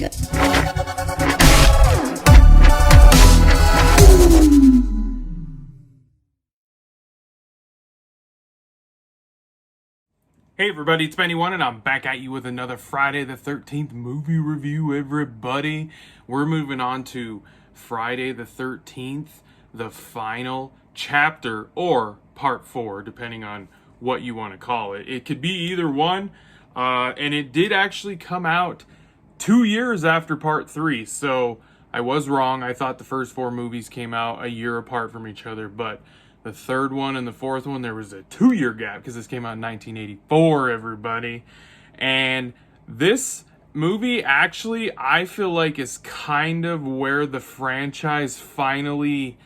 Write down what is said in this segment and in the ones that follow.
shit. Hey everybody, it's Benny One, and I'm back at you with another Friday the 13th movie review, everybody. We're moving on to Friday the 13th, the final chapter, or part 4, depending on what you want to call it. It could be either one, and it did actually come out 2 years after part 3, so I was wrong. I thought the first 4 movies came out a year apart from each other, but the third one and the fourth one, there was a 2-year gap because this came out in 1984, everybody. And this movie actually, I feel like, is kind of where the franchise finally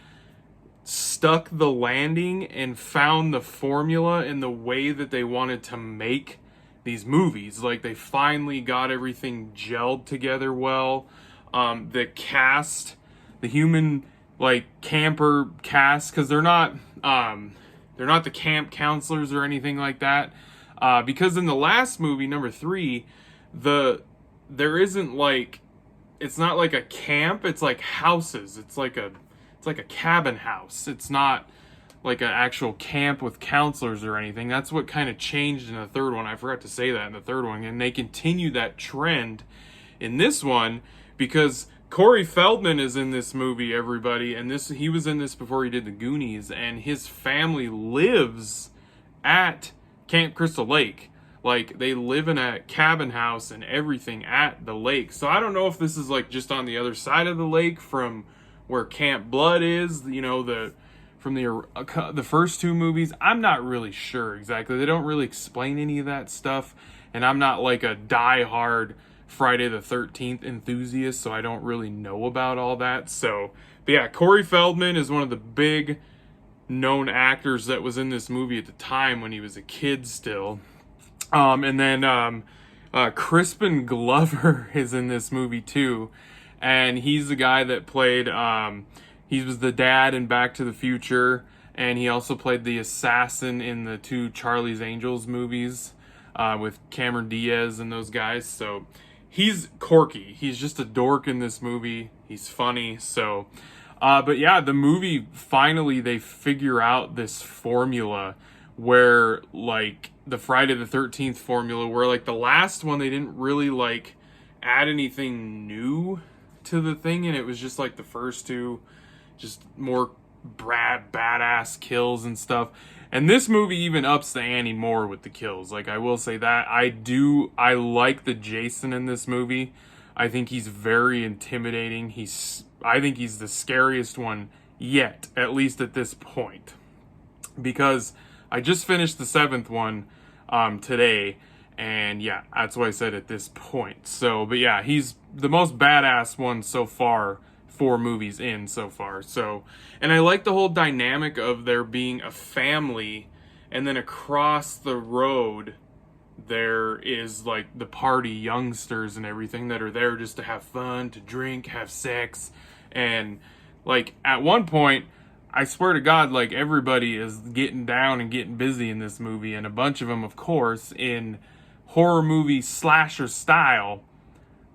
stuck the landing and found the formula and the way that they wanted to make these movies. Like, they finally got everything gelled together well. The cast, the human camper cast, because they're not the camp counselors or anything like that, because in the last movie, number 3, there isn't it's not like a camp, it's like houses. It's like a cabin house. It's not like an actual camp with counselors or anything. That's what kind of changed in the third one. I forgot to say that in the third one, and they continue that trend in this one because Corey Feldman is in this movie, everybody, and he was in this before he did the Goonies, and his family lives at Camp Crystal Lake. Like, they live in a cabin house and everything at the lake. So I don't know if this is just on the other side of the lake from where Camp Blood is, from the first 2 movies. I'm not really sure exactly. They don't really explain any of that stuff, and I'm not like a die-hard Friday the 13th enthusiast, so I don't really know about all that. But yeah, Corey Feldman is one of the big known actors that was in this movie at the time when he was a kid still. And then Crispin Glover is in this movie too, and he's the guy that played he was the dad in Back to the Future, and he also played the assassin in the 2 Charlie's Angels movies with Cameron Diaz and those guys. So he's quirky. He's just a dork in this movie. He's funny. So, but yeah, the movie, finally, they figure out this formula where, the Friday the 13th formula, where, the last one, they didn't really, add anything new to the thing, and it was just, the first 2, just more badass kills and stuff. And this movie even ups the ante more with the kills. I will say that. I like the Jason in this movie. I think he's very intimidating. I think he's the scariest one yet, at least at this point. Because I just finished the 7th one today, and yeah, that's why I said at this point. So, but yeah, he's the most badass one so far, 4 movies in so far. So, and I like the whole dynamic of there being a family, and then across the road there is the party youngsters and everything that are there just to have fun, to drink, have sex. And at one point, I swear to God, everybody is getting down and getting busy in this movie, and a bunch of them, of course, in horror movie slasher style,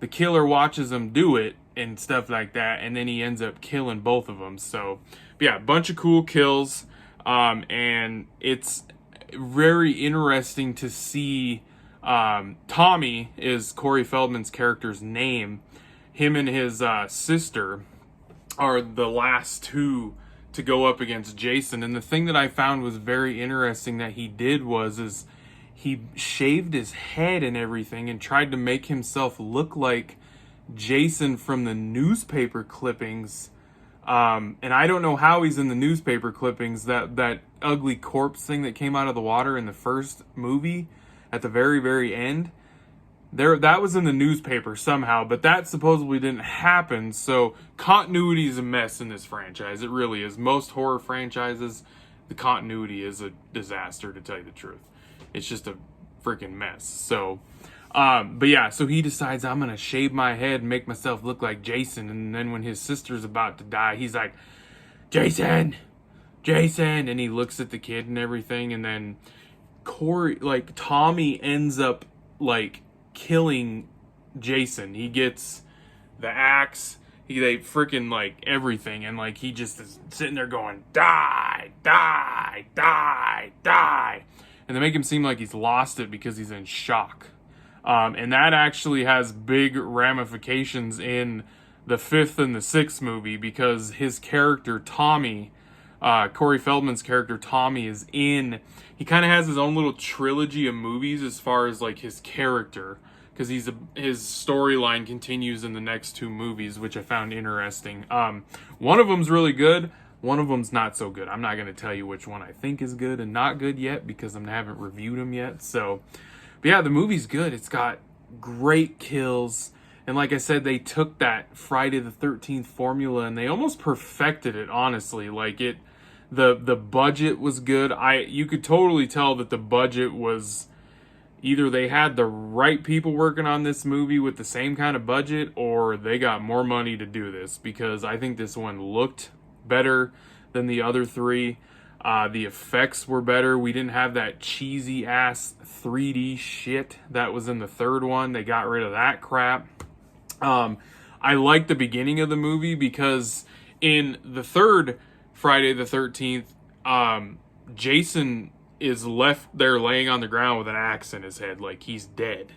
the killer watches them do it and stuff like that, and then he ends up killing both of them. So, yeah, a bunch of cool kills, and it's very interesting to see. Tommy is Corey Feldman's character's name. Him and his sister are the last 2 to go up against Jason, and the thing that I found was very interesting that he did is he shaved his head and everything and tried to make himself look like Jason from the newspaper clippings, and I don't know how he's in the newspaper clippings. That ugly corpse thing that came out of the water in the first movie at the very, very end, that was in the newspaper somehow, but that supposedly didn't happen. So continuity is a mess in this franchise. It really is. Most horror franchises, the continuity is a disaster, to tell you the truth. It's just a freaking mess. So but yeah, so he decides, I'm gonna shave my head and make myself look like Jason. And then when his sister's about to die, he's like, Jason, and he looks at the kid and everything. And then Tommy ends up killing Jason. He gets the axe. They freaking like everything, and like he just is sitting there going, die, die, die, die, and they make him seem like he's lost it because he's in shock. And that actually has big ramifications in the 5th and the 6th movie, because his character Tommy, Corey Feldman's character Tommy, he kind of has his own little trilogy of movies as far as like his character, because his storyline continues in the next 2 movies, which I found interesting. One of them's really good, one of them's not so good. I'm not going to tell you which one I think is good and not good yet, because I haven't reviewed them yet. So, but yeah, the movie's good. It's got great kills. And like I said, they took that Friday the 13th formula and they almost perfected it, honestly. Like the budget was good. You could totally tell that the budget was either they had the right people working on this movie with the same kind of budget, or they got more money to do this, because I think this one looked better than the other 3. The effects were better. We didn't have that cheesy ass 3D shit that was in the 3rd one. They got rid of that crap. I like the beginning of the movie, because in the 3rd Friday the 13th, Jason is left there laying on the ground with an axe in his head, like he's dead.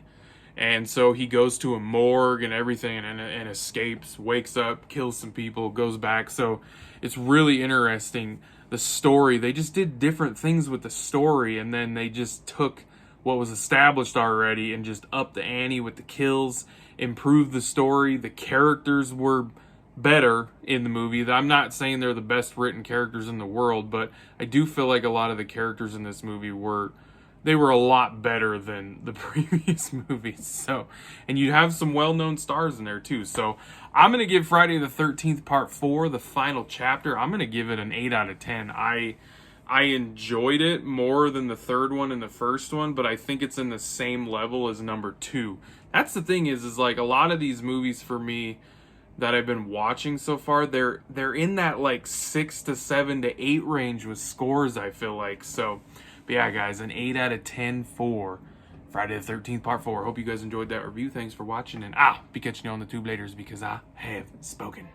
And so he goes to a morgue and everything, and escapes, wakes up, kills some people, goes back. So it's really interesting, the story. They just did different things with the story, and then they just took what was established already and just upped the ante with the kills, improved the story. The characters were better in the movie. I'm not saying they're the best written characters in the world, but I do feel like a lot of the characters in this movie were a lot better than the previous movies. So, and you have some well-known stars in there too. So I'm going to give Friday the 13th Part 4, the final chapter, I'm going to give it an 8 out of 10. I enjoyed it more than the 3rd one and the 1st one, but I think it's in the same level as number 2. That's the thing is like a lot of these movies for me that I've been watching so far, they're in that like 6 to 7 to 8 range with scores, I feel like. So, but yeah, guys, an 8 out of 10 for Friday the 13th Part 4. Hope you guys enjoyed that review. Thanks for watching, and I'll be catching you on the tube later, because I have spoken.